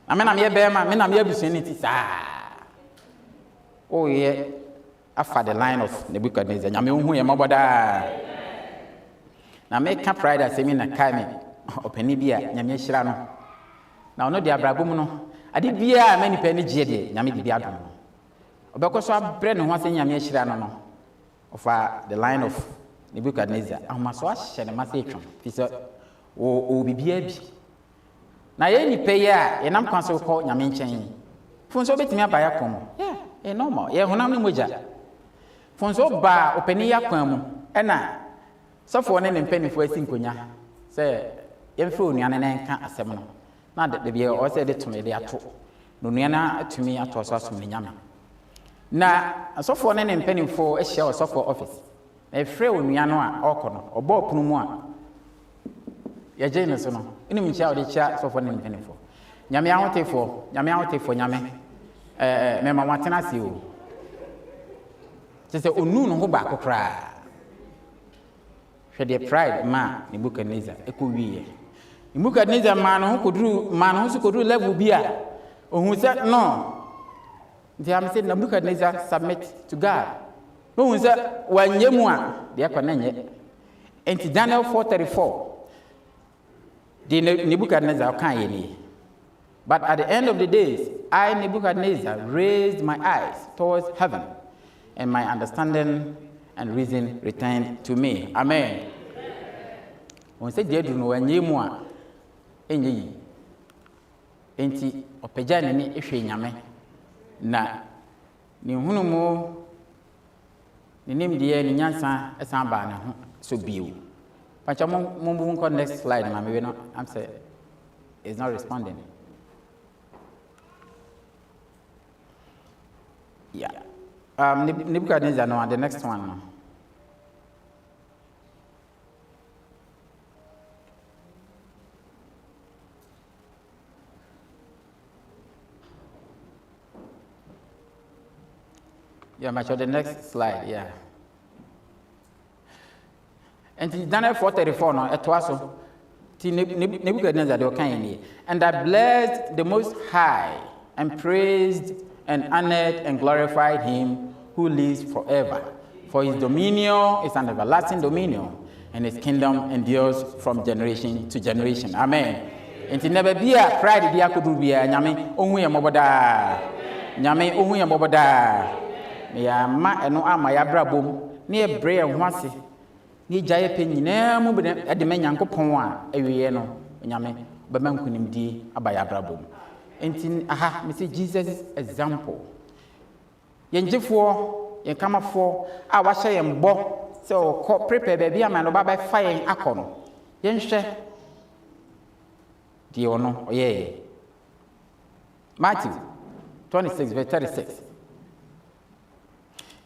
na me na me be ma me na me abusunity sa oh yeah afa the line of Nebuchadnezzar nyame hu ye maboda na me ka pride as me na kai me opani bia nyame hyira no na ono de abrabom no ade bia me nipa ni gie de nyame de bia dom obekoso abre ne ho ase nyame hyira no ofa the line of Nebuchadnezzar ahomaso ahye ne mase etwom fisa o bibia bi na ye nipa ya ye nam kwanso ko nyame nchen fonso betimi abaya kom yeah normal ye honam ne moja fonso ba opani ya kwan mu ena sofo ne mpanifo asinkonya se yemfe onuane na nka asem no na de bia o se de tumi de ato no nuana atumi ato so asom ne nyame na sofo ne mpanifo ehia o sofo office na efre onuane a okono obo opunu mu a ye je ne so no enim nchia o de chia sofo ne mpanifo nyame ahotefo nyame me mama tena si o se onu no ho ba kokra hwede pride ma Nebuchadnezzar ekowie Nebuchadnezzar ma no ho koduru level bia ohun se no they am say Nebuchadnezzar submit to God no ohun se wanyemu a de akwana nye enti Daniel 4:34 the Nebuchadnezzar kan ye ni but at the end of the days I Nebuchadnezzar raised my eyes towards heaven and my understanding and reason returned to me. Amen. When say dear do no anyemu a enyi enti opeja ne ni ehwe nyame na ni hunu mo ni nimdiye ni nyansa esan ba ne ho so biu pacha mo ko next slide ma me no I'm say it's not responding. Yeah. Nebuchadnezzar no, the next one no. Yeah, Macho, the next slide, yeah. And Daniel 4:34 no, it was so. Nebuchadnezzar they kind and I blessed the Most High and praised and honored and glorified him who lives forever. For his dominion is an everlasting dominion, and his kingdom endures from generation to generation. Amen. And never be a pride, be a kudu be a nyame, onwe moboda. Nyame onwe moboda. Me ya ma eno ama ya brabom, ne ebre e hwase. Ni jaye pe nyina mu be de me nyankopon a ewiye no, nyame be mankunimdi aba ya brabom. Enti aha me say Jesus example yenjefo yenkamafo a wa hye yembo se o ko prepare baby ama no baba fa yen akono yenhwe di ono oye Matthew 26:36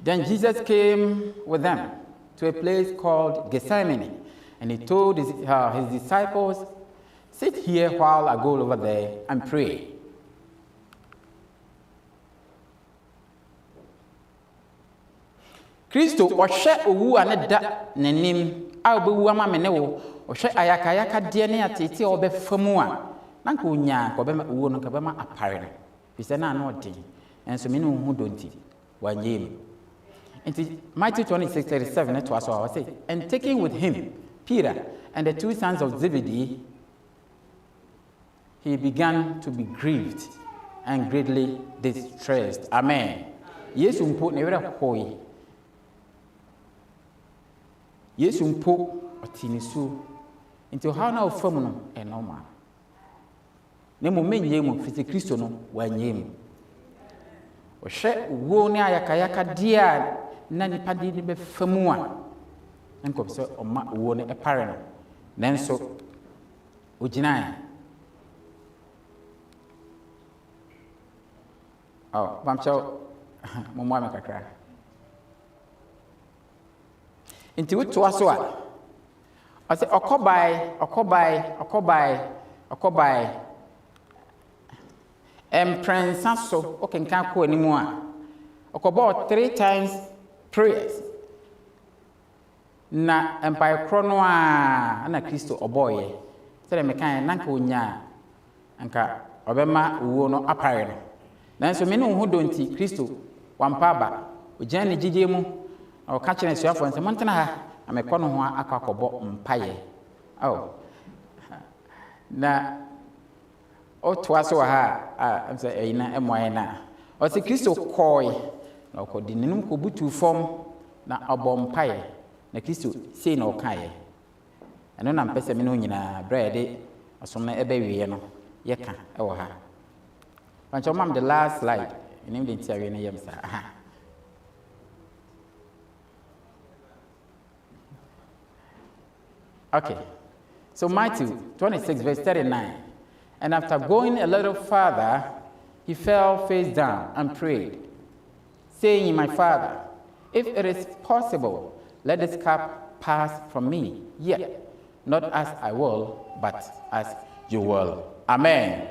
Then Jesus came with them to a place called Gethsemane, and he told his disciples, "Sit here while I go over there and pray." Kristo ohwe owu aneda nanim a obewu ama me ne wo ohwe ayaka de ne atete a obefamu a nanka onya ko be owu no ka be ma apare no bise na na odin enso me ne hu donti wanyem. In Matthew 26:37 it was what I say, and taking with him Peter and the two sons of Zebedee, he began to be grieved and greatly distressed. Amen. Yesu mpo ne wera hoi. Yesu mpo otinisu. Into how now from no e normal. Ne mo menye mo fiti Kristo no wanyem. Ohwe wo ne ayaka dia na nipa di be famu a enko so oma wo ne epare no nanso Ujinai. Oh, Bamcho, Mumma Kakra. Into it to us. I say, Okobai. Prince Sanso, okay, can't go anymore. Okobo 3 times prayers. Na Empire Chronoa, and a Christo Oboye. Say, Mekan, Nanko Nya, Anka, Obema, Uono, Apparel. Nanso me no ho donti Kristo wampa ba ogyana ne gidie mu o ka kire suafo nse montena ha amekọ no ho akakọbọ mpaye na o toa so ha am say eyina emoye na o se Kristo koi na o kodi nenum ko butu fom na obọ mpaye na Kristo sei na o kae eno na mpese me no nyina bra de asom na ebe wiye no ye ka e wo ha. And so, Mom, the last slide. You need to tell me, okay. So, Matthew 26, verse 39. And after going a little further, he fell face down and prayed, saying, My Father, if it is possible, let this cup pass from me. Yet, not as I will, but as you will. Amen.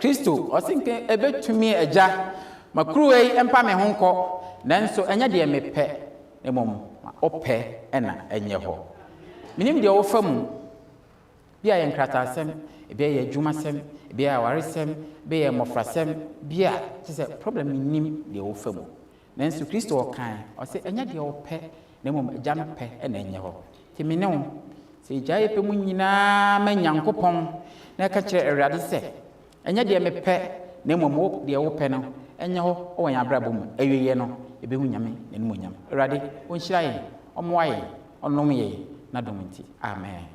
Kristo osinke ebetumi eja makruwe empa me honko nanso enya de mepe emom ope ena enye ho minim de wo fam bia ye nkratasem bia ye adwumasem bia waresem bia ye mofrasem bia se problem nim de wo fam nanso Kristo okan o se enya de ope na emom eja mepe ena enye ho timine wo se eja ye pe mu nyina ma nyankopon na ka kire Awurade se enya de mepe na mmom de wo pe no enya ho o wan abrabom awiye no ebehu nyame na nemu nyame Awurade onhyira ye omoa ye onom ye na dominti amen.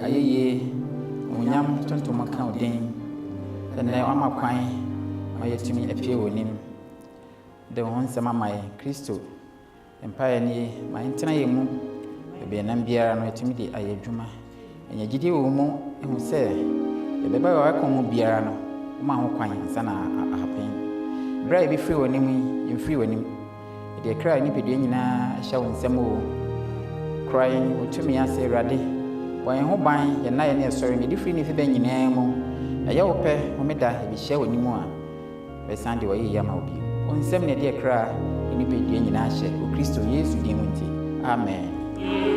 ayeye onyam tontom ka odin ene ama kwan ma yetumi apie wonim de ho nsema mai Kristo empire ni ma ntena yemu be nam biara no yetumi di ayedwuma enya gidi wo mu ehu se ebeba wa komu biara no ma ho kwan sana ahapen bra e bi free wonim yin free wonim de kra ni pedue nyina hya wo nsem o crying otumi ase Awurade wan ho ban ye na ye ne sori me di free ni fi ben nyina mu aya wo pe mo meda e bi hya wonim a be sande wa yi ya ma obi onsem ne de kra ni pedue nyina hye o Kristo Yesu din nti amen.